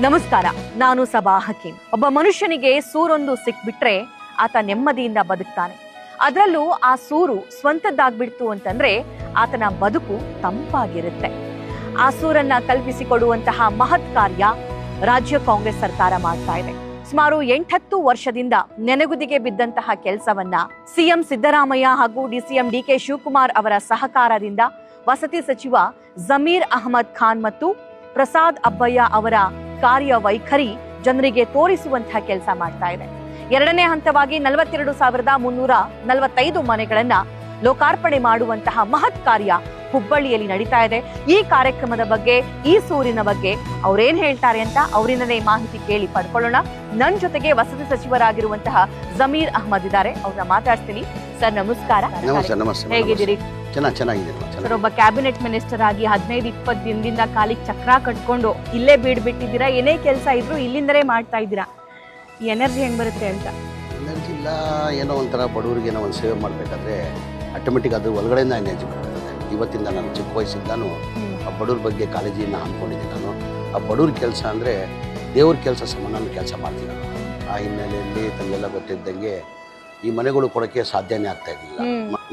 ನಮಸ್ಕಾರ, ನಾನು ಸಬಾ ಹಕೀಂ. ಒಬ್ಬ ಮನುಷ್ಯನಿಗೆ ಸೂರೊಂದು ಸಿಕ್ಬಿಟ್ರೆ ಆತ ನೆಮ್ಮದಿಯಿಂದ ಬದುಕ್ತಾನೆ. ಅದರಲ್ಲೂ ಆ ಸೂರು ಸ್ವಂತದ್ದಾಗ್ಬಿಡ್ತು ಅಂತಂದ್ರೆ ಆತನ ಬದುಕು ತಂಪಾಗಿರುತ್ತೆ. ಆ ಸೂರನ್ನ ಕಲ್ಪಿಸಿಕೊಡುವಂತಹ ಮಹತ್ ಕಾರ್ಯ ರಾಜ್ಯ ಕಾಂಗ್ರೆಸ್ ಸರ್ಕಾರ ಮಾಡ್ತಾ ಇದೆ. ಸುಮಾರು 8-10 ವರ್ಷದಿಂದ ನೆನೆಗುದಿಗೆ ಬಿದ್ದಂತಹ ಕೆಲಸವನ್ನ ಸಿಎಂ ಸಿದ್ದರಾಮಯ್ಯ ಹಾಗೂ ಡಿಸಿಎಂ ಡಿಕೆ ಶಿವಕುಮಾರ್ ಅವರ ಸಹಕಾರದಿಂದ ವಸತಿ ಸಚಿವ ಜಮೀರ್ ಅಹಮದ್ ಖಾನ್ ಮತ್ತು ಪ್ರಸಾದ್ ಅಬ್ಬಯ್ಯ ಅವರ ಕಾರ್ಯವೈಖರಿ ಜನರಿಗೆ ತೋರಿಸುವಂತಹ ಕೆಲಸ ಮಾಡ್ತಾ ಇದೆ. ಎರಡನೇ ಹಂತವಾಗಿ 42,345 ಮನೆಗಳನ್ನ ಲೋಕಾರ್ಪಣೆ ಮಾಡುವಂತಹ ಮಹತ್ ಕಾರ್ಯ ಹುಬ್ಬಳ್ಳಿಯಲ್ಲಿ ನಡೀತಾ ಇದೆ. ಈ ಕಾರ್ಯಕ್ರಮದ ಬಗ್ಗೆ, ಈ ಸೂರಿನ ಬಗ್ಗೆ ಅವ್ರೇನ್ ಹೇಳ್ತಾರೆ ಅಂತ ಅವರಿಂದಲೇ ಮಾಹಿತಿ ಕೇಳಿ ಪಡ್ಕೊಳ್ಳೋಣ. ನನ್ನ ಜೊತೆಗೆ ವಸತಿ ಸಚಿವರಾಗಿರುವಂತಹ ಜಮೀರ್ ಅಹಮದ್ ಇದ್ದಾರೆ, ಅವ್ರನ್ನ ಮಾತಾಡ್ತೀನಿ. ಸರ್ ನಮಸ್ಕಾರ. ಹೇಗಿದ್ದೀರಿ? ಸರ್, ಒಬ್ಬ ಕ್ಯಾಬಿನೆಟ್ ಮಿನಿಸ್ಟರ್ ಆಗಿ 15-20 ದಿನದಿಂದ ಕಾಲಿಗೆ ಚಕ್ರ ಕಟ್ಕೊಂಡು ಇಲ್ಲೇ ಬೀಡ್ಬಿಟ್ಟಿದ್ದೀರಾ. ಏನೇ ಕೆಲಸ ಇದ್ರು ಇಲ್ಲಿಂದಲೇ ಮಾಡ್ತಾ ಇದ್ದೀರಾ. ಈ ಎನರ್ಜಿ ಹೆಂಗ್ ಬರುತ್ತೆ ಅಂತ? ಎನರ್ಜಿ ಇಲ್ಲ, ಏನೋ ಒಂಥರ ಬಡವರಿಗೆ ಏನೋ ಒಂದು ಸೇವೆ ಮಾಡಬೇಕಾದ್ರೆ ಆಟೋಮೆಟಿಕ್ ಅದು ಒಳಗಡೆಯಿಂದ ಎನರ್ಜಿ ಬರ್ತದೆ. ಇವತ್ತಿಂದ ನಾನು ಚಿಕ್ಕ ವಯಸ್ಸಿಂದಾನು ಆ ಬಡವ್ರ ಬಗ್ಗೆ ಕಾಳಜಿಯನ್ನು ಅಂದ್ಕೊಂಡಿದ್ದೀನಿ. ನಾನು ಆ ಬಡವ್ರ ಕೆಲಸ ಅಂದರೆ ದೇವ್ರ ಕೆಲಸ ಸಮಾನ ಕೆಲಸ ಮಾಡ್ತೀನಿ ನಾನು. ಆ ಹಿನ್ನೆಲೆಯಲ್ಲಿ ತಮಗೆಲ್ಲ ಗೊತ್ತಿದ್ದಂಗೆ ಈ ಮನೆಗಳು ಕೊಡೋಕ್ಕೆ ಸಾಧ್ಯನೇ ಆಗ್ತಾ ಇರಲಿಲ್ಲ.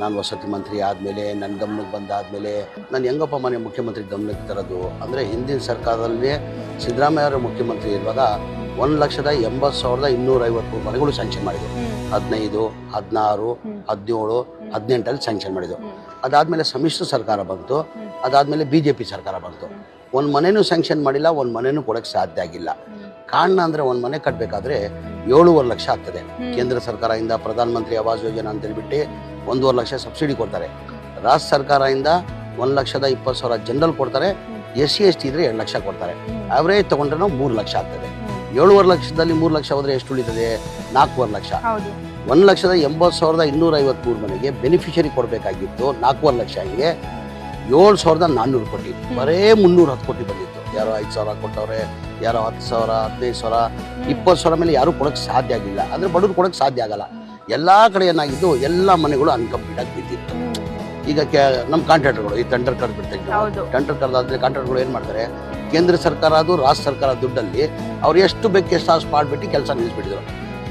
ನಾನು ವಸತಿ ಮಂತ್ರಿ ಆದಮೇಲೆ ನನ್ನ ಗಮನಕ್ಕೆ ಬಂದಾದಮೇಲೆ ನಾನು ಹೆಂಗಪ್ಪ ಮನೆ ಮುಖ್ಯಮಂತ್ರಿ ಗಮನಕ್ಕೆ ತರೋದು ಅಂದರೆ, ಹಿಂದಿನ ಸರ್ಕಾರದಲ್ಲೇ ಸಿದ್ದರಾಮಯ್ಯ ಅವರು ಮುಖ್ಯಮಂತ್ರಿ ಇರುವಾಗ 1,80,250 ಮನೆಗಳು ಸ್ಯಾಂಕ್ಷನ್ ಮಾಡಿದ್ರು. 15, 16, 17, 18 ಸ್ಯಾಂಕ್ಷನ್ ಮಾಡಿದ್ರು. ಅದಾದಮೇಲೆ ಸಮ್ಮಿಶ್ರ ಸರ್ಕಾರ ಬಂತು. ಅದಾದಮೇಲೆ BJP ಸರ್ಕಾರ ಬಂತು. ಒಂದು ಮನೆಯೂ ಸ್ಯಾಂಕ್ಷನ್ ಮಾಡಿಲ್ಲ, ಒಂದು ಮನೆಯೂ ಕೊಡೋಕ್ಕೆ ಸಾಧ್ಯ ಆಗಿಲ್ಲ. ಕಾರಣ ಅಂದರೆ, ಒಂದು ಮನೆ ಕಟ್ಟಬೇಕಾದ್ರೆ 7.5 ಲಕ್ಷ ಆಗ್ತದೆ. ಕೇಂದ್ರ ಸರ್ಕಾರದಿಂದ ಪ್ರಧಾನಮಂತ್ರಿ ಆವಾಸ್ ಯೋಜನಾ ಅಂತ ಹೇಳ್ಬಿಟ್ಟು 1.5 ಲಕ್ಷ ಸಬ್ಸಿಡಿ ಕೊಡ್ತಾರೆ. ರಾಜ್ಯ ಸರ್ಕಾರದಿಂದ 1,20,000 ಜನರಲ್ ಕೊಡ್ತಾರೆ. SC/ST ಇದ್ರೆ 2 ಲಕ್ಷ ಕೊಡ್ತಾರೆ. ಆವ್ರೇಜ್ ತಗೊಂಡ್ರೆ 3 ಲಕ್ಷ ಆಗ್ತದೆ. 7.5 ಲಕ್ಷದಲ್ಲಿ 3 ಲಕ್ಷ ಹೋದ್ರೆ ಎಷ್ಟು ಉಳಿತದೆ? 4.5 ಲಕ್ಷ. 1,80,253 ಮನೆಗೆ ಬೆನಿಫಿಷರಿ ಕೊಡಬೇಕಾಗಿತ್ತು 4.5 ಲಕ್ಷ. ಹಂಗೆ 7,400 ಕೋಟಿ, ಬರೇ 310 ಕೋಟಿ ಬಂದಿತ್ತು. ಯಾರೋ 5,000 ಕೊಟ್ಟವ್ರೆ, ಯಾರೋ 10,000, 15,000, 20,000 ಮೇಲೆ ಯಾರು ಕೊಡೋಕ್ಕೆ ಸಾಧ್ಯ ಆಗಿಲ್ಲ. ಅಂದರೆ ಬಡವ್ರು ಕೊಡೋಕ್ಕೆ ಸಾಧ್ಯ ಆಗಲ್ಲ. ಎಲ್ಲ ಕಡೆ ಏನಾಗಿದ್ದು, ಎಲ್ಲ ಮನೆಗಳು ಅನ್ಕಂಪ್ಲೀಟ್ ಆಗಿ ಬಿದ್ದಿತ್ತು. ಈಗ ನಮ್ಮ ಕಾಂಟ್ರಾಕ್ಟರ್ಗಳು ಈ ಟೆಂಡರ್ ಕರೆದ್ಬಿಡ್ತಾರೆ. ಟೆಂಡರ್ ಕರೆದಾದ್ಮೇಲೆ ಕಾಂಟ್ರಾಕ್ಟರ್ಗಳು ಏನು ಮಾಡ್ತಾರೆ, ಕೇಂದ್ರ ಸರ್ಕಾರ ಅದು ರಾಜ್ಯ ಸರ್ಕಾರ ದುಡ್ಡಲ್ಲಿ ಅವ್ರು ಎಷ್ಟು ಬೇಕು ಎಷ್ಟು ಮಾಡಿಬಿಟ್ಟು ಕೆಲಸ ನಿಲ್ಲಿಸ್ಬಿಟ್ಟಿದ್ರು.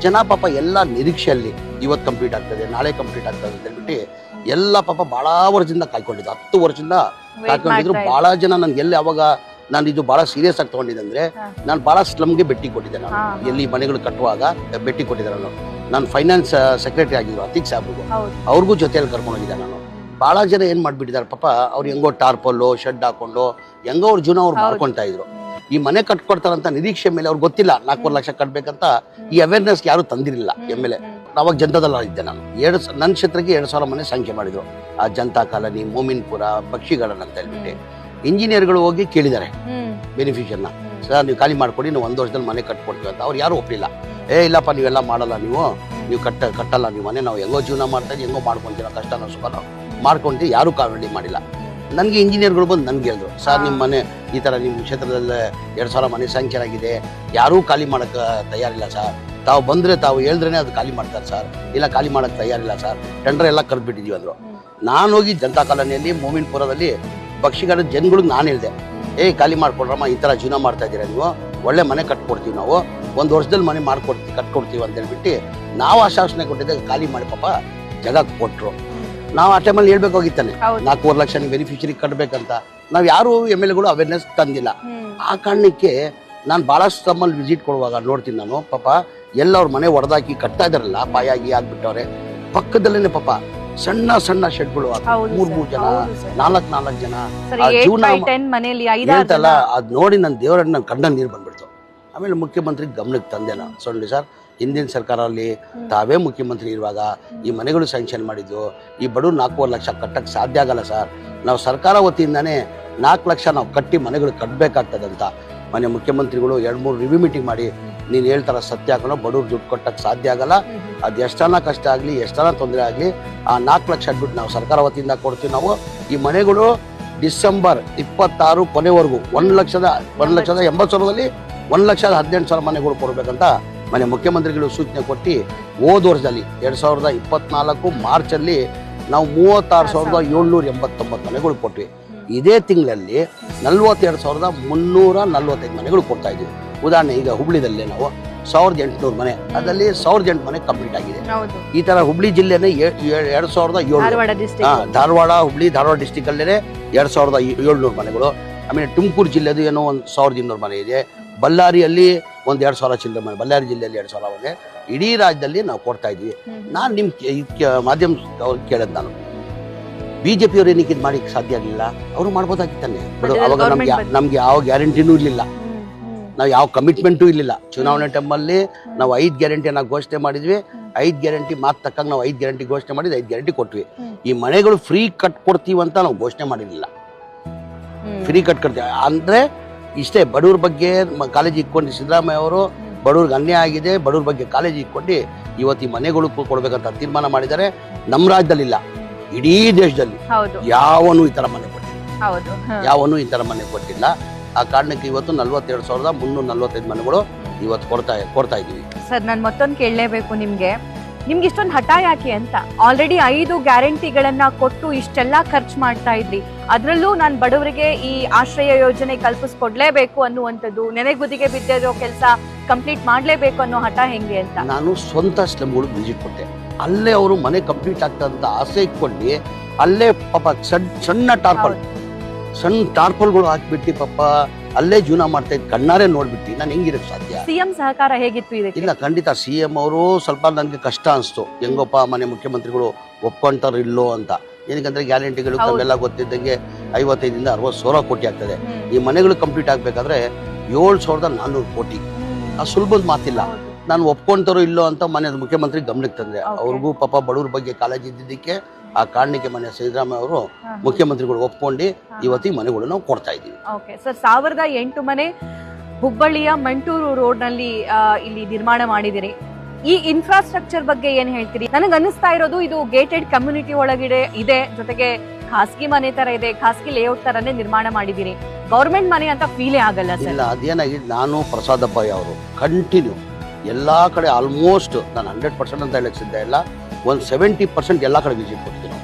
ಜನ ಪಾಪ ಎಲ್ಲ ನಿರೀಕ್ಷೆಯಲ್ಲಿ ಇವತ್ತು ಕಂಪ್ಲೀಟ್ ಆಗ್ತದೆ, ನಾಳೆ ಕಂಪ್ಲೀಟ್ ಆಗ್ತದೆ ಅಂತ ಹೇಳ್ಬಿಟ್ಟು ಎಲ್ಲ ಪಾಪ ಭಾಳ ವರ್ಷದಿಂದ ಕಾಯ್ಕೊಂಡಿದ್ದು. 10 ವರ್ಷದಿಂದ ಕಾಯ್ಕೊಂಡಿದ್ರು. ಭಾಳ ಜನ ನನಗೆ ಎಲ್ಲಿ ಅವಾಗ ನಾನು ಇದು ಭಾಳ ಸೀರಿಯಸ್ ಆಗಿ ತೊಗೊಂಡಿದ್ದೆ ಅಂದರೆ, ನಾನು ಭಾಳ ಸ್ಲಮ್ಗೆ ಭೇಟಿ ಕೊಟ್ಟಿದ್ದೆ. ನಾನು ಎಲ್ಲಿ ಮನೆಗಳು ಕಟ್ಟುವಾಗ ಭೇಟಿ ಕೊಟ್ಟಿದ್ದೆ. ನಾನು ಫೈನಾನ್ಸ್ ಸೆಕ್ರೆಟರಿ ಆಗಿದ್ರು ಅತೀಕ್ ಸಾಹೇಬ್ರಿಗೂ, ಅವ್ರಿಗೂ ಜೊತೆಯಲ್ಲಿ ಕರ್ಕೊಂಡೋಗಿದ್ದೆ ನಾನು. ಭಾಳ ಜನ ಏನು ಮಾಡಿಬಿಟ್ಟಿದ್ದಾರೆ ಪಾಪ, ಅವ್ರು ಹೆಂಗೋ ಟಾರ್ಪಲ್ಲು ಶೆಡ್ ಹಾಕೊಂಡು ಹೆಂಗೋ ಅವ್ರ ಜೀವನ ಅವ್ರು ಮಾಡ್ಕೊಳ್ತಾ ಇದ್ರು. ಈ ಮನೆ ಕಟ್ಕೊಡ್ತಾರಂತ ನಿರೀಕ್ಷೆ ಮೇಲೆ ಅವ್ರಿಗೆ ಗೊತ್ತಿಲ್ಲ 4 ಲಕ್ಷ ಕಟ್ಟಬೇಕಂತ ಈ ಅವೇರ್ನೆಸ್ ಯಾರು ತಂದಿರಲಿಲ್ಲ. MLA ಅವಾಗ ಜನತಾದಲ್ಲ ಇದ್ದೆ ನಾನು. ನನ್ನ ಕ್ಷೇತ್ರಕ್ಕೆ 2,000 ಮನೆ ಸಂಖ್ಯೆ ಮಾಡಿದ್ರು. ಆ ಜನತಾ ಕಾಲನಿ, ಮೋಮಿನ್ಪುರ, ಪಕ್ಷಿ ಗಾರ್ಡನ್ ಅಂತ ಹೇಳ್ಬಿಟ್ಟು ಇಂಜಿನಿಯರ್ಗಳು ಹೋಗಿ ಕೇಳಿದ್ದಾರೆ ಬೆನಿಫಿಷಿಯರ್ನ, ಸರ್ ನೀವು ಖಾಲಿ ಮಾಡ್ಕೊಡಿ, ನಾವು 1 ವರ್ಷದಲ್ಲಿ ಮನೆ ಕಟ್ಕೊಡ್ತೀವಿ ಅಂತ. ಅವ್ರು ಯಾರು ಒಪ್ಪಲಿಲ್ಲ. ಇಲ್ಲಪ್ಪ ನೀವೆಲ್ಲ ಮಾಡಲ್ಲ, ನೀವು ಕಟ್ಟಲ್ಲ ನೀವು ಮನೆ, ನಾವು ಹೆಂಗೋ ಜೀವನ ಮಾಡ್ತಾ ಇದ್ದೀವಿ, ಹೆಂಗೋ ಮಾಡ್ಕೊತೀವಿ, ಕಷ್ಟನೋ ಸುಖನೋ ಮಾಡ್ಕೊಂತೀವಿ, ಯಾರೂ ಕಾವಲಿ ಮಾಡಿಲ್ಲ. ನನಗೆ ಇಂಜಿನಿಯರ್ಗಳು ಬಂದು ನನಗೆ ಹೇಳಿದ್ರು, ಸರ್ ನಿಮ್ಮ ಮನೆ ಈ ಥರ ನಿಮ್ಮ ಕ್ಷೇತ್ರದಲ್ಲಿ 2,000 ಮನೆ ಸ್ಯಾಂಕ್ಷನ್ ಆಗಿದೆ, ಯಾರೂ ಖಾಲಿ ಮಾಡೋಕ್ಕೆ ತಯಾರಿಲ್ಲ ಸರ್. ತಾವು ಬಂದರೆ ತಾವು ಹೇಳಿದ್ರೇ ಅದು ಖಾಲಿ ಮಾಡ್ತಾರೆ ಸರ್, ಇಲ್ಲ ಖಾಲಿ ಮಾಡೋಕ್ಕೆ ತಯಾರಿಲ್ಲ ಸರ್, ಟೆಂಡರ್ ಎಲ್ಲ ಕರೆದ್ಬಿಟ್ಟಿದ್ದೀವಿ ಅಂದರು. ನಾನು ಹೋಗಿ ಜನತಾ ಕಾಲೋನಿಯಲ್ಲಿ ಮೋಮಿನ್ಪುರದಲ್ಲಿ ಪಕ್ಷಿಗಾರ ಜನಗಳಿಗೆ ನಾನು ಹೇಳಿದೆ, ಖಾಲಿ ಮಾಡ್ಕೊಡ್ರಮ್ಮ, ಈ ಥರ ಜೀವನ ಮಾಡ್ತಾ ಇದ್ದೀರಾ ನೀವು, ಒಳ್ಳೆ ಮನೆ ಕಟ್ಕೊಡ್ತೀವಿ ನಾವು, 1 ವರ್ಷದಲ್ಲಿ ಮನೆ ಕಟ್ಕೊಡ್ತೀವಿ ಅಂತ ಹೇಳ್ಬಿಟ್ಟು ನಾವು ಆಶ್ವಾಸನೆ ಕೊಟ್ಟಿದ್ದೆ. ಖಾಲಿ ಮಾಡಿ ಪಾಪ ಜಾಗ ಕೊಟ್ಟರು. ನಾವು ಆ ಟೈಮಲ್ಲಿ ಹೇಳ್ಬೇಕಾಗಿತ್ತಾನೆ 4.5 ಲಕ್ಷ ನೀವು ಬೆನಿಫಿಷರಿ ಕಟ್ಟಬೇಕಂತ. ನಾವು ಯಾರು MLAಗಳು ಅವೇರ್ನೆಸ್ ತಂದಿಲ್ಲ. ಆ ಕಾರಣಕ್ಕೆ ನಾನು ಭಾಳಷ್ಟು ತಮ್ಮಲ್ಲಿ ವಿಸಿಟ್ ಕೊಡುವಾಗ ನೋಡ್ತೀನಿ ನಾನು, ಪಾಪ ಎಲ್ಲ ಅವ್ರ ಮನೆ ಹೊಡೆದಾಕಿ ಕಟ್ತಾ ಇದಾರಲ್ಲ, ಪಾಯಾಗಿ ಆಗ್ಬಿಟ್ಟವ್ರೆ. ಪಕ್ಕದಲ್ಲೇ ಪಾಪ ಸಣ್ಣ ಸಣ್ಣ ಶೆಡ್ಗಳು, 3 ಜನ 4 ಜನ ಜೀವನ ಹೇಳ್ತಲ್ಲ. ಅದು ನೋಡಿ ನನ್ನ ದೇವರನ್ನ ನನ್ನ ಕಣ್ಣಲ್ಲಿ ನೀರು ಬಂದ್ಬಿಡ್ತು. ಆಮೇಲೆ ಮುಖ್ಯಮಂತ್ರಿ ಗಮನಕ್ಕೆ ತಂದೆ ನಾನು, ಸರ್ ಹಿಂದಿನ ಸರ್ಕಾರದಲ್ಲಿ ತಾವೇ ಮುಖ್ಯಮಂತ್ರಿ ಇರುವಾಗ ಈ ಮನೆಗಳು ಸ್ಯಾಂಕ್ಷನ್ ಮಾಡಿದ್ದು, ಈ ಬಡವ್ರು 4.5 ಲಕ್ಷ ಕಟ್ಟಕ್ಕೆ ಸಾಧ್ಯ ಆಗಲ್ಲ ಸರ್, ನಾವು ಸರ್ಕಾರ ವತಿಯಿಂದಾನೇ 4 ಲಕ್ಷ ನಾವು ಕಟ್ಟಿ ಮನೆಗಳು ಕಟ್ಟಬೇಕಾಗ್ತದಂತ ಮನೆ ಮುಖ್ಯಮಂತ್ರಿಗಳು 2-3 ರಿವ್ಯೂ ಮೀಟಿಂಗ್ ಮಾಡಿ, ನೀನು ಹೇಳ್ತಾರ ಸತ್ಯ ಹಾಕೋಣ, ಬಡವ್ರು ದುಡ್ಡು ಕೊಟ್ಟಕ್ಕೆ ಸಾಧ್ಯ ಆಗಲ್ಲ, ಅದು ಎಷ್ಟನ ಕಷ್ಟ ಆಗಲಿ ಎಷ್ಟನ ತೊಂದರೆ ಆಗಲಿ ಆ 4 ಲಕ್ಷ ಅಡ್ಬಿಟ್ಟು ನಾವು ಸರ್ಕಾರ ವತಿಯಿಂದ ಕೊಡ್ತೀವಿ. ನಾವು ಈ ಮನೆಗಳು ಡಿಸೆಂಬರ್ 26 ಕೊನೆವರೆಗೂ 1,80,000ದಲ್ಲಿ 1,18,000 ಮನೆಗಳು ಕೊಡಬೇಕಂತ ಮನೆ ಮುಖ್ಯಮಂತ್ರಿಗಳು ಸೂಚನೆ ಕೊಟ್ಟು, ಹೋದ ವರ್ಷದಲ್ಲಿ 2024 ಮಾರ್ಚಲ್ಲಿ ನಾವು 36,789 ಮನೆಗಳು ಕೊಟ್ವಿ. ಇದೇ ತಿಂಗಳಲ್ಲಿ 42,345 ಮನೆಗಳು ಕೊಡ್ತಾ ಇದ್ದೀವಿ. ಉದಾಹರಣೆ ಈಗ ಹುಬ್ಳಿದಲ್ಲೇ ನಾವು 1800 ಮನೆ, ಅದರಲ್ಲಿ 1800 ಮನೆ ಕಂಪ್ಲೀಟ್ ಆಗಿದೆ. ಈ ತರ ಹುಬ್ಳಿ ಜಿಲ್ಲೆನೇ 2700, ಧಾರವಾಡ ಹುಬ್ಳಿ ಧಾರವಾಡ ಡಿಸ್ಟಿಕ್ ಅಲ್ಲೇ 2700 ಮನೆಗಳು. ಆಮೇಲೆ ತುಮಕೂರು ಜಿಲ್ಲೆದು ಏನೋ 1200 ಮನೆ ಇದೆ. ಬಳ್ಳಾರಿಯಲ್ಲಿ 1000 ಚಿಲ್ಲರೆ ಮನೆ, ಬಳ್ಳಾರಿ ಜಿಲ್ಲೆಯಲ್ಲಿ 2000 ಮನೆ. ಇಡೀ ರಾಜ್ಯದಲ್ಲಿ ನಾವು ಕೊಡ್ತಾ ಇದ್ವಿ. ನಾನು ನಿಮ್ ಮಾಧ್ಯಮ ಅವ್ರಿಗೆ ಕೇಳದ್, ನಾನು ಬಿಜೆಪಿ ಅವ್ರು ಏನಕ್ಕೆ ಇದು ಮಾಡಿ ಸಾಧ್ಯ ಆಗಲಿಲ್ಲ? ಅವರು ಮಾಡ್ಬೋದಾಗಿತ್ತಾನೆ. ಅವಾಗ ನಮ್ಗೆ ಯಾವ ಗ್ಯಾರಂಟಿನೂ ಇರ್ಲಿಲ್ಲ, ನಾವು ಯಾವ ಕಮಿಟ್ಮೆಂಟು ಇರ್ಲಿಲ್ಲ. ಚುನಾವಣೆ ಟೈಮಲ್ಲಿ ನಾವು 5 ಗ್ಯಾರಂಟಿಯನ್ನ ಘೋಷಣೆ ಮಾಡಿದ್ವಿ. 5 ಗ್ಯಾರಂಟಿ ಮಾತು ತಕ್ಕಂಗೆ ನಾವು 5 ಗ್ಯಾರಂಟಿ ಘೋಷಣೆ ಮಾಡಿದ್ವಿ, 5 ಗ್ಯಾರಂಟಿ ಕೊಟ್ವಿ. ಈ ಮನೆಗಳು ಫ್ರೀ ಕಟ್ ಕೊಡ್ತೀವಿ ಅಂತ ನಾವು ಘೋಷಣೆ ಮಾಡಿರ್ಲಿಲ್ಲ. ಫ್ರೀ ಕಟ್ ಕೊಡ್ತೀವಿ ಅಂದ್ರೆ ಇಷ್ಟೇ, ಬಡವ್ರ ಬಗ್ಗೆ ಕಾಳಜಿ ಇಟ್ಕೊಂಡು ಸಿದ್ದರಾಮಯ್ಯ ಅವರು ಬಡವ್ರಿಗೆ ಅನ್ಯಾಯ ಆಗಿದೆ, ಬಡವ್ರ ಬಗ್ಗೆ ಕಾಳಜಿ ಇಟ್ಕೊಂಡು ಇವತ್ತು ಈ ಮನೆಗಳು ಕೊಡ್ಬೇಕಂತ ತೀರ್ಮಾನ ಮಾಡಿದ್ದಾರೆ. ನಮ್ಮ ರಾಜ್ಯದಲ್ಲಿಲ್ಲ, ಇಡೀ ದೇಶದಲ್ಲಿ ಯಾವನು ಈ ತರ ಮನೆ ಕೊಟ್ಟಿಲ್ಲ. ಆ ಕಾರಣಕ್ಕೆ ಇವತ್ತು 42,345 ಮನೆಗಳು ಇವತ್ತು ಕೊಡ್ತಾ ಇದೀವಿ. ಸರ್, ನಾನು ಮತ್ತೊಂದು ಕೇಳಲೇಬೇಕು ನಿಮ್ಗೆ ಇಷ್ಟೊಂದು ಹಠ ಯಾಕೆ ಅಂತ? ಆಲ್ರೆಡಿ 5 ಗ್ಯಾರಂಟಿಗಳನ್ನ ಕೊಟ್ಟು ಇಷ್ಟೆಲ್ಲ ಖರ್ಚು ಮಾಡ್ತಾ ಇದ್ರಿ, ಅದ್ರಲ್ಲೂ ನಾನು ಬಡವರಿಗೆ ಈ ಆಶ್ರಯ ಯೋಜನೆ ಕಲ್ಪಿಸ್ಕೊಡ್ಲೇಬೇಕು ಅನ್ನುವಂಥದ್ದು, ನೆನೆಗುದಿಗೆ ಬಿದ್ದಿರೋ ಕೆಲಸ ಕಂಪ್ಲೀಟ್ ಮಾಡ್ಲೇಬೇಕು ಅನ್ನೋ ಹಠ ಹೆಂಗೆ ಅಂತ? ನಾನು ಸ್ವಂತ ಸ್ಲಮ್ಗಳಿಗೆ ವಿಸಿಟ್ ಕೊಟ್ಟೆ. ಅಲ್ಲೇ ಅವರು ಮನೆ ಕಂಪ್ಲೀಟ್ ಆಗ್ತದಂತ ಆಸೆ ಇಟ್ಕೊಂಡು ಅಲ್ಲೇ ಪಾಪ ಸಣ್ಣ ಟಾರ್ಪಲ್ಗಳು ಹಾಕ್ಬಿಟ್ಟು ಪಾಪ ಅಲ್ಲೇ ಜೀವನ ಮಾಡ್ತಾ ಇದ್ ಕಣ್ಣಾರೆ ನೋಡ್ಬಿಟ್ಟು ನಾನು ಹೆಂಗಿರಕ್ ಸಾಧ್ಯ? ಸಿಎಂ ಸಹಕಾರ ಹೇಗಿತ್ತು ಇದಕ್ಕೆ? ಇಲ್ಲ, ಖಂಡಿತ ಸಿಎಂ ಅವರು ಸ್ವಲ್ಪ ನನ್ಗೆ ಕಷ್ಟ ಅನಿಸ್ತು. ಹೆಂಗಪ್ಪ ಮನೆ ಮುಖ್ಯಮಂತ್ರಿಗಳು ಒಪ್ಕೊಂತಾರ ಇಲ್ಲೋ ಅಂತ. ಏನಕ್ಕಂದ್ರೆ ಗ್ಯಾರಂಟಿಗಳು ತಮ್ಮೆಲ್ಲ ಗೊತ್ತಿದ್ದಂಗೆ 55 60 ಸಾವಿರ ಕೋಟಿ ಆಗ್ತದೆ. ಈ ಮನೆಗಳು ಕಂಪ್ಲೀಟ್ ಆಗ್ಬೇಕಾದ್ರೆ 7,400 ಕೋಟಿ. ಆ ಸುಲಭದ ಮಾತಿಲ್ಲ. ನಾನು ಒಪ್ಕೊಂತಾರೋ ಇಲ್ಲೋ ಅಂತ ಮನೆ ಮುಖ್ಯಮಂತ್ರಿ ಗಮನಕ್ಕೆ ತಂದೆ. ಅವ್ರಿಗೂ ಪಾಪ ಬಡವ್ರ ಬಗ್ಗೆ ಕಾಳಜಿ ಇದ್ದಿದ್ದಕ್ಕೆ ಆ ಕಾರಣಕ್ಕೆ ಮನೆ ಸಿದ್ದರಾಮಯ್ಯ ಅವರು ಮುಖ್ಯಮಂತ್ರಿಗಳು ಒಪ್ಕೊಂಡು ಇವತ್ತಿಗೆ ಮನೆಗಳು ನಾವು ಕೊಡ್ತಾ ಇದ್ದೀವಿ. ಓಕೆ ಸರ್, 1008 ಮನೆ ಹುಬ್ಬಳ್ಳಿಯ ಮಂಟೂರು ರೋಡ್ ನಲ್ಲಿ ಇಲ್ಲಿ ನಿರ್ಮಾಣ ಮಾಡಿದಿರಿ. ಈ ಇನ್ಫ್ರಾಸ್ಟ್ರಕ್ಚರ್ ಬಗ್ಗೆ ಏನ್ ಹೇಳ್ತೀರಿ? ನನಗೆ ಅನಿಸ್ತಾ ಇರೋದು ಇದು ಗೇಟೆಡ್ ಕಮ್ಯುನಿಟಿ ಒಳಗಡೆ ಇದೆ, ಜೊತೆಗೆ ಖಾಸಗಿ ಮನೆ ತರ ಇದೆ, ಖಾಸಗಿ ಲೇಔಟ್ ತರನೇ ನಿರ್ಮಾಣ ಮಾಡಿದಿರಿ. ಗೌರ್ಮೆಂಟ್ ಮನೆ ಅಂತ ಫೀಲೇ ಆಗಲ್ಲ ಸರ್? ಇಲ್ಲ, ಅದೇನಾಗಿದೆ, ನಾನು ಪ್ರಸಾದಪ್ಪ ಅವರು ಕಂಟಿನ್ಯೂ ಎಲ್ಲಾ ಕಡೆ ಆಲ್ಮೋಸ್ಟ್ ನಾನು 100% ಅಂತ ಹೇಳಕ್ ಸಿದ್ಧ ಇಲ್ಲ, ಒಂದು 70% ಎಲ್ಲಾ ಕಡೆ ವಿಸಿಟ್ ಕೊಟ್ಟಿದ್ದೀವಿ.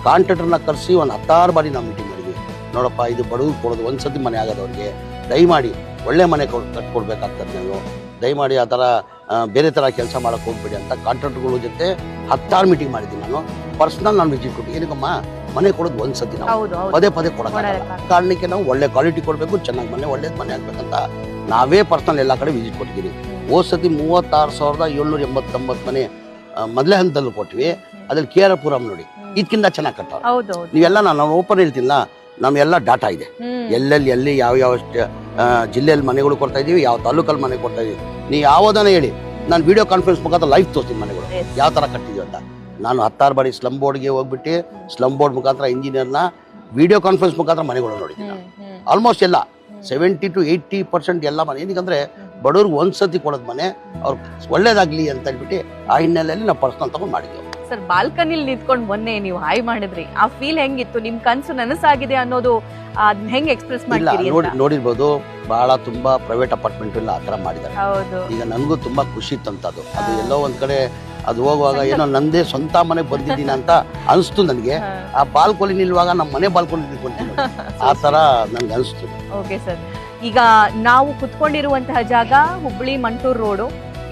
ಕಾಂಟ್ರಾಕ್ಟರ್ನ ಕರೆಸಿ ಒಂದು 16 ಬಾರಿ ನಾವು ಮೀಟಿಂಗ್ ಮಾಡಿದ್ವಿ. ನೋಡಪ್ಪ, ಇದು ಬಡವ್ರು ಕೊಡೋದು ಒಂದ್ಸತಿ ಮನೆ ಆಗೋದವ್ರಿಗೆ ದಯಮಾಡಿ ಒಳ್ಳೆ ಮನೆ ಕಟ್ಕೊಡ್ಬೇಕಾಗ್ತದೆ. ನೀವು ದಯಮಾಡಿ ಆ ಥರ ಬೇರೆ ಥರ ಕೆಲಸ ಮಾಡಕ್ಕೆ ಹೋಗ್ಬೇಡಿ ಅಂತ ಕಾಂಟ್ರಾಕ್ಟರ್ಗಳ ಜೊತೆ 16 ಮೀಟಿಂಗ್ ಮಾಡಿದ್ದೀನಿ. ನಾನು ಪರ್ಸನಲ್ ನಾನು ವಿಸಿಟ್ ಕೊಟ್ಟು, ಏನಕ್ಕಮ್ಮ ಮನೆ ಕೊಡೋದು ಒಂದ್ಸತಿ ನಾವು ಪದೇ ಕೊಡೋಕ್ಕಾಗಲ್ಲ. ಕಾರಣಕ್ಕೆ ನಾವು ಒಳ್ಳೆ ಕ್ವಾಲಿಟಿ ಕೊಡಬೇಕು, ಚೆನ್ನಾಗಿ ಒಳ್ಳೇದು ಮನೆ ಆಗ್ಬೇಕಂತ ನಾವೇ ಪರ್ಸನಲ್ ಎಲ್ಲ ಕಡೆ ವಿಸಿಟ್ ಕೊಟ್ಟಿದ್ದೀವಿ. ಹೋದ್ ಸತಿ 36,789 ಮನೆ ಮೊದಲೇ ಹಂತದಲ್ಲಿ ಕೊಟ್ವಿ. ಅದ್ರಲ್ಲಿ KR-ಪುರಂ ನೋಡಿ ಇದಕ್ಕಿಂತ ಚೆನ್ನಾಗಿ ಕಟ್ಟಾರ. ನೀವೆಲ್ಲ ನಾನು ಓಪನ್ ಹೇಳ್ತಿಲ್ಲ, ನಮ್ಮೆಲ್ಲ ಡಾಟಾ ಇದೆ. ಎಲ್ಲಿ ಯಾವ ಜಿಲ್ಲೆಯಲ್ಲಿ ಮನೆಗಳು ಕೊಡ್ತಾ ಇದೀವಿ, ಯಾವ ತಾಲೂಕಲ್ಲಿ ಮನೆ ಕೊಡ್ತಾ ಇದೀವಿ. ನೀವು ಯಾವುದನ್ನ ಹೇಳಿ, ನಾನು ವಿಡಿಯೋ ಕಾನ್ಫರೆನ್ಸ್ ಮುಖಾಂತರ ಲೈವ್ ತೋರಿಸ್ತೀನಿ ಮನೆಗಳು ಯಾವ ತರ ಕಟ್ಟಿದೀವಿ ಅಂತ. ನಾನು 16 ಬಾರಿ ಸ್ಲಮ್ ಬೋರ್ಡ್ಗೆ ಹೋಗ್ಬಿಟ್ಟು ಸ್ಲಮ್ ಬೋರ್ಡ್ ಮುಖಾಂತರ ಇಂಜಿನಿಯರ್ನ ವಿಡಿಯೋ ಕಾನ್ಫರೆನ್ಸ್ ಮುಖಾಂತರ ಮನೆಗಳು ನೋಡಿದ್ದೀನಿ. ಆಲ್ಮೋಸ್ಟ್ ಎಲ್ಲ 70 to 80% ಎಲ್ಲ ಮನೆ. ಏನಕ್ಕಂದ್ರೆ ಬಡವ್ರಿಗೆ ಒಂದ್ಸತಿ ಕೊಡೋದು ಮನೆ ಅವ್ರು ಒಳ್ಳೇದಾಗ್ಲಿ ಅಂತ ಹೇಳ್ಬಿಟ್ಟು ಆ ಹಿನ್ನೆಲೆಯಲ್ಲಿ ನಾವು ಪರ್ಸನಲ್ ತಗೊಂಡು ಮಾಡಿದ್ವಿ. ಸರ್, ಬಾಲ್ಕನಿಲಿ ನಿಂತ್ಕೊಂಡು ಮೊನ್ನೆ ನೀವು ಹಾಯ್ ಮಾಡಿದ್ರಿ, ಆ ಫೀಲ್ ಹೆಂಗಿತ್ತು? ನಿಮ್ ಕನ್ಸು ನನಸಾಗಿದೆ ಅನ್ನೋದು ಹೆಂಗ್ ಎಕ್ಸ್ಪ್ರೆಸ್ ಮಾಡ್ತೀರಿ? ನೋಡಿರ್ಬೋದು, ಬಹಳ ತುಂಬಾ ಪ್ರೈವೇಟ್ ಅಪಾರ್ಟ್ಮೆಂಟ್ ಎಲ್ಲ ಆತರ ಮಾಡಿದ್ದಾರೆ. ಈಗ ನನ್ಗೂ ತುಂಬಾ ಖುಷಿ ಇತ್ತಂತದು. ಅದು ಎಲ್ಲೋ ಒಂದ್ ಕಡೆ ಅದು ಹೋಗುವಾಗ ಏನೋ ನಂದೇ ಸ್ವಂತ ಮನೆ ಬಂದಿದ್ದೀನಿ ಅಂತ ಅನಿಸ್ತು ನನಗೆ. ಆ ಬಾಲ್ಕೋನಿ ನಿಲ್ವಾಗ ನಮ್ಮ ಮನೆ ಬಾಲ್ಕೋನಿ ನಿಲ್ಕೊಂತೀನಿ, ಆ ತರ ನನ್ಗೆ ಅನಿಸ್ತು. ಓಕೆ ಸರ್, ಈಗ ನಾವು ಕುತ್ಕೊಂಡಿರುವಂತಹ ಜಾಗ ಹುಬ್ಬಳ್ಳಿ ಮಂಟೂರ್ ರೋಡು.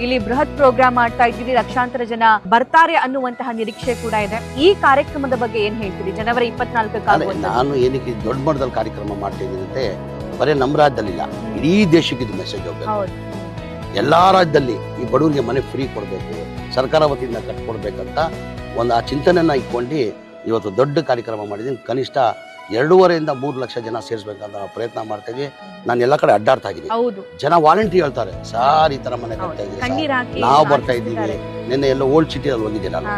ಇಲ್ಲಿ ಬೃಹತ್ ಪ್ರೋಗ್ರಾಮ್ ಮಾಡ್ತಾ ಇದ್ದೀವಿ, ಲಕ್ಷಾಂತರ ಜನ ಬರ್ತಾರೆ ಅನ್ನುವಂತಹ ನಿರೀಕ್ಷೆ ಕೂಡ ಇದೆ. ಈ ಕಾರ್ಯಕ್ರಮದ ಬಗ್ಗೆ ಏನ್ ಹೇಳ್ತೀರಿ? ಜನವರಿ 24 ನಾನು ಏನಕ್ಕೆ ದೊಡ್ಡ ಮಟ್ಟದಲ್ಲಿ ಕಾರ್ಯಕ್ರಮ ಮಾಡ್ತಿದ್ದೀನಿ ಅಂದ್ರೆ, ಬರೀ ನಮ್ಮ ರಾಜ್ಯದಲ್ಲಿಲ್ಲ, ಇಡೀ ದೇಶಕ್ಕೆ ಇದು ಮೆಸೇಜ್ ಹೋಗ್ಬೇಕು. ಎಲ್ಲಾ ರಾಜ್ಯದಲ್ಲಿ ಈ ಬಡವರಿಗೆ ಮನೆ ಫ್ರೀ ಕೊಡ್ಬೇಕು, ಸರ್ಕಾರ ವತಿಯಿಂದ ಕಟ್ಕೊಡ್ಬೇಕಂತ ಒಂದು ಆ ಚಿಂತನೆಯನ್ನ ಇಟ್ಕೊಂಡು ಇವತ್ತು ದೊಡ್ಡ ಕಾರ್ಯಕ್ರಮ ಮಾಡಿದ್ದೀನಿ. ಕನಿಷ್ಠ 2.5 to 3 ಲಕ್ಷ ಜನ ಸೇರಿಸ್ಬೇಕಂತ ನಾವು ಪ್ರಯತ್ನ ಮಾಡ್ತಾ ಇದೀವಿ. ನಾನು ಎಲ್ಲ ಕಡೆ ಅಡ್ಡಾಡ್ತಾ ಇದ್ದೀನಿ. ಜನ ವಾಲಂಟಿ ಹೇಳ್ತಾರೆ, ಸಾರ್ ಈ ತರ ಮನೆ ಕಟ್ತಾ ಇದ್ದೀವಿ, ನಾವು ಬರ್ತಾ ಇದ್ದೀವಿ. ನಿನ್ನೆ ಎಲ್ಲ ಓಲ್ಡ್ ಸಿಟಿಯಲ್ಲಿ ಹೋಗಿದ್ದೆ ನಾನು.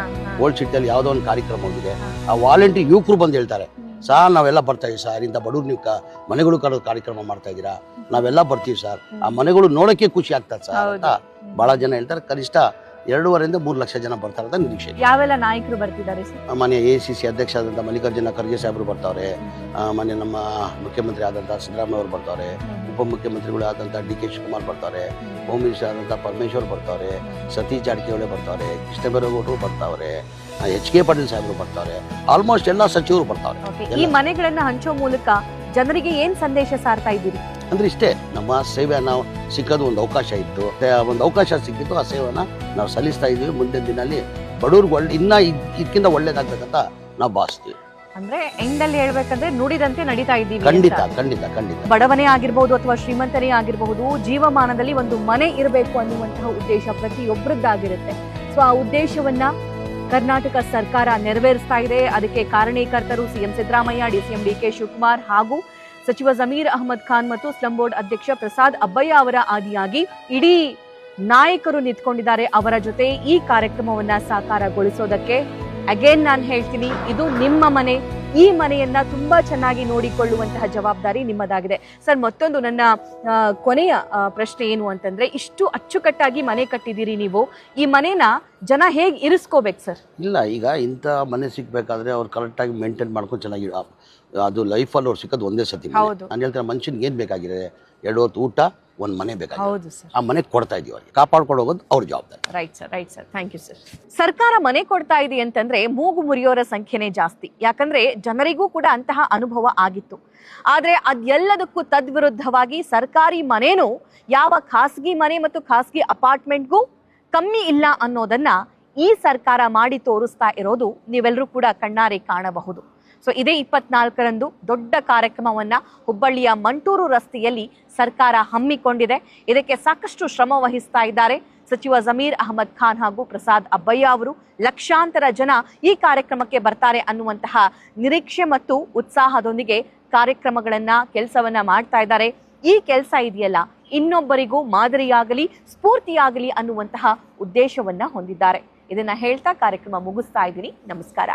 ಓಲ್ಡ್ ಸಿಟಿಯಲ್ಲಿ ಯಾವುದೋ ಒಂದು ಕಾರ್ಯಕ್ರಮ ಹೋಗಿದೆ. ಆ ವಾಲಂಟಿ ಯುವಕರು ಬಂದು ಹೇಳ್ತಾರೆ, ಸಾರ್ ನಾವೆಲ್ಲ ಬರ್ತಾ ಇದೀವಿ ಸರ್, ಇಂಥ ಬಡವ್ರು ನೀವು ಮನೆಗಳು ಕಡೋದು ಕಾರ್ಯಕ್ರಮ ಮಾಡ್ತಾ ಇದ್ದೀರಾ, ನಾವೆಲ್ಲ ಬರ್ತೀವಿ ಸರ್, ಆ ಮನೆಗಳು ನೋಡಕ್ಕೆ ಖುಷಿ ಆಗ್ತದೆ ಸರ್ ಅಂತ ಬಹಳ ಜನ ಹೇಳ್ತಾರೆ. ಕನಿಷ್ಠ 2.5 to 3 ಲಕ್ಷ ಜನ ಬರ್ತಾರೆ ಅಂತ ನಿರೀಕ್ಷೆ. ಯಾವೆಲ್ಲ ನಾಯಕರು ಬರ್ತಿದ್ದಾರೆ? ಮನೆ ACC ಅಧ್ಯಕ್ಷ ಆದಂತ ಮಲ್ಲಿಕಾರ್ಜುನ ಖರ್ಗೆ ಸಾಹೇಬರು ಬರ್ತಾವ್ರೆ. ಮನೆ ನಮ್ಮ ಮುಖ್ಯಮಂತ್ರಿ ಆದಂತ ಸಿದ್ದರಾಮಯ್ಯ ಅವರು ಬರ್ತಾವ್ರೆ. ಉಪಮುಖ್ಯಮಂತ್ರಿಗಳು ಆದಂತ DK ಶಿವಕುಮಾರ್ ಬರ್ತಾವ್ರೆ. ಹೋಮ್ ಮಿನಿಸ್ಟರ್ ಆದಂತ ಪರಮೇಶ್ವರ್ ಬರ್ತಾವ್ರೆ. ಸತೀಶ್ ಜಾರಕಿಹೊಳಿ ಬರ್ತಾವ್ರೆ. ಕೃಷ್ಣಬೈರೇಗೌಡರು ಬರ್ತಾವ್ರೆ. HK ಪಾಟೀಲ್ ಸಾಹೇಬರು ಬರ್ತಾವ್ರೆ. ಆಲ್ಮೋಸ್ಟ್ ಎಲ್ಲ ಸಚಿವರು ಬರ್ತಾವ್ರೆ. ಈ ಮನೆಗಳನ್ನ ಹಂಚೋ ಮೂಲಕ ಜನರಿಗೆ ಏನ್ ಸಂದೇಶ ಸಾರ್ತಾ ಇದ್ದೀರಿ? ಅಂದ್ರೆ ಇಷ್ಟೇ, ನಮ್ಮ ಸೇವೆ ನಾವು ಸಿಕ್ಕೋದು ಒಂದು ಅವಕಾಶ ಇತ್ತು, ಒಂದು ಅವಕಾಶ ಸಿಕ್ಕಿತ್ತು, ಆ ಸೇವೆನ ನಾವು ಸಲ್ಲಿಸ್ತಾ ಇದೀವಿ. ಮುಂದಿನ ದಿನಲ್ಲಿ ಬಡವ್ರಿಗೆ ಇನ್ನ ಇದಕ್ಕಿಂತ ಒಳ್ಳೇದಾಗ್ಬೇಕಂತ ನಾವು ಭಾವಿಸ್ತೀವಿ. ಅಂದ್ರೆ ಎಂಡಲ್ಲಿ ಹೇಳ್ಬೇಕಂದ್ರೆ ನುಡಿದಂತೆ ನಡೀತಾ ಇದ್ದೀವಿ. ಖಂಡಿತ ಖಂಡಿತ ಖಂಡಿತ. ಬಡವನೇ ಆಗಿರ್ಬಹುದು ಅಥವಾ ಶ್ರೀಮಂತನೇ ಆಗಿರಬಹುದು, ಜೀವಮಾನದಲ್ಲಿ ಒಂದು ಮನೆ ಇರಬೇಕು ಅನ್ನುವಂತಹ ಉದ್ದೇಶ ಪ್ರತಿಯೊಬ್ಬರದ್ದಾಗಿರುತ್ತೆ. ಸೊ ಆ ಉದ್ದೇಶವನ್ನ ಕರ್ನಾಟಕ ಸರ್ಕಾರ ನೆರವೇರಿಸ್ತಾ ಇದೆ. ಅದಕ್ಕೆ ಕಾರಣೀಕರ್ತರು ಸಿಎಂ ಸಿದ್ದರಾಮಯ್ಯ, ಡಿಸಿಎಂ ಡಿಕೆ ಶಿವಕುಮಾರ್ ಹಾಗೂ ಸಚಿವ ಜಮೀರ್ ಅಹಮದ್ ಖಾನ್ ಮತ್ತು ಸ್ಲಂ ಬೋರ್ಡ್ ಅಧ್ಯಕ್ಷ ಪ್ರಸಾದ್ ಅಬ್ಬಯ್ಯ ಅವರ ಆದಿಯಾಗಿ ಇಡೀ ನಾಯಕರು ನಿಂತ್ಕೊಂಡಿದ್ದಾರೆ ಅವರ ಜೊತೆ ಈ ಕಾರ್ಯಕ್ರಮವನ್ನ ಸಾಕಾರಗೊಳಿಸೋದಕ್ಕೆ. ಅಗೇನ್ ನಾನು ಹೇಳ್ತೀನಿ, ಇದು ನಿಮ್ಮ ಮನೆ. ಈ ಮನೆಯನ್ನ ತುಂಬಾ ಚೆನ್ನಾಗಿ ನೋಡಿಕೊಳ್ಳುವಂತಹ ಜವಾಬ್ದಾರಿ ನಿಮ್ಮದಾಗಿದೆ. ಸರ್, ಮತ್ತೊಂದು ನನ್ನ ಕೊನೆಯ ಪ್ರಶ್ನೆ ಏನು ಅಂತಂದ್ರೆ, ಇಷ್ಟು ಅಚ್ಚುಕಟ್ಟಾಗಿ ಮನೆ ಕಟ್ಟಿದ್ದೀರಿ ನೀವು, ಈ ಮನೇನ ಜನ ಹೇಗೆ ಇರಿಸ್ಕೋಬೇಕು ಸರ್? ಇಲ್ಲ, ಈಗ ಇಂಥ ಮನೆ ಸಿಗ್ಬೇಕಾದ್ರೆ ಅವ್ರು ಕರೆಕ್ಟಾಗಿ ಮೇಂಟೈನ್ ಮಾಡ್ಕೊಂಡು ಚೆನ್ನಾಗಿ, ಅದು ಲೈಫಲ್ಲಿ ಅವ್ರು ಸಿಕ್ಕೋದು ಒಂದೇ ಸತಿ. ನಾನು ಹೇಳ್ತಾರೆ, ಮನುಷ್ಯನಿಗೆ ಏನು ಬೇಕಾಗಿದೆ, 2 ಹೊತ್ತು ಊಟ, ಒಂದು ಮನೆ ಬೇಕಾಗಿದೆ. ಆ ಮನೆ ಕೊಡ್ತಾ ಇದೀವಿ, ಅವ್ರಿಗೆ ಕಾಪಾಡ್ಕೊಂಡು ಹೋಗೋದು ಅವ್ರ ಜವಾಬ್ದಾರಿ. Right sir, thank you sir. ಸರ್ಕಾರ ಮನೆ ಕೊಡ್ತಾ ಇದೆ ಅಂತಂದ್ರೆ ಮೂಗು ಮುರಿಯೋರ ಸಂಖ್ಯೆನೇ ಜಾಸ್ತಿ. ಯಾಕಂದ್ರೆ ಜನರಿಗೂ ಕೂಡ ಅಂತಹ ಅನುಭವ ಆಗಿತ್ತು. ಆದ್ರೆ ಅದೆಲ್ಲದಕ್ಕೂ ತದ್ವಿರುದ್ಧವಾಗಿ ಸರ್ಕಾರಿ ಮನೇನು ಯಾವ ಖಾಸಗಿ ಮನೆ ಮತ್ತು ಖಾಸಗಿ ಅಪಾರ್ಟ್ಮೆಂಟ್ಗೂ ಕಮ್ಮಿ ಇಲ್ಲ ಅನ್ನೋದನ್ನ ಈ ಸರ್ಕಾರ ಮಾಡಿ ತೋರಿಸ್ತಾ ಇರೋದು ನೀವೆಲ್ಲರೂ ಕೂಡ ಕಣ್ಣಾರೆ ಕಾಣಬಹುದು. ಸೊ ಇದೇ 24ರಂದು ದೊಡ್ಡ ಕಾರ್ಯಕ್ರಮವನ್ನ ಹುಬ್ಬಳ್ಳಿಯ ಮಂಟೂರು ರಸ್ತೆಯಲ್ಲಿ ಸರ್ಕಾರ ಹಮ್ಮಿಕೊಂಡಿದೆ. ಇದಕ್ಕೆ ಸಾಕಷ್ಟು ಶ್ರಮ ವಹಿಸ್ತಾ ಇದ್ದಾರೆ ಸಚಿವ ಜಮೀರ್ ಅಹಮದ್ ಖಾನ್ ಹಾಗೂ ಪ್ರಸಾದ್ ಅಬ್ಬಯ್ಯ ಅವರು. ಲಕ್ಷಾಂತರ ಜನ ಈ ಕಾರ್ಯಕ್ರಮಕ್ಕೆ ಬರ್ತಾರೆ ಅನ್ನುವಂತಹ ನಿರೀಕ್ಷೆ ಮತ್ತು ಉತ್ಸಾಹದೊಂದಿಗೆ ಕಾರ್ಯಕ್ರಮಗಳನ್ನ ಕೆಲಸವನ್ನ ಮಾಡ್ತಾ ಇದ್ದಾರೆ. ಈ ಕೆಲಸ ಇದೆಯಲ್ಲ, ಇನ್ನೊಬ್ಬರಿಗೂ ಮಾದರಿಯಾಗಲಿ, ಸ್ಫೂರ್ತಿಯಾಗಲಿ ಅನ್ನುವಂತಹ ಉದ್ದೇಶವನ್ನ ಹೊಂದಿದ್ದಾರೆ. ಇದನ್ನ ಹೇಳ್ತಾ ಕಾರ್ಯಕ್ರಮ ಮುಗಿಸ್ತಾ ಇದ್ದೀನಿ. ನಮಸ್ಕಾರ.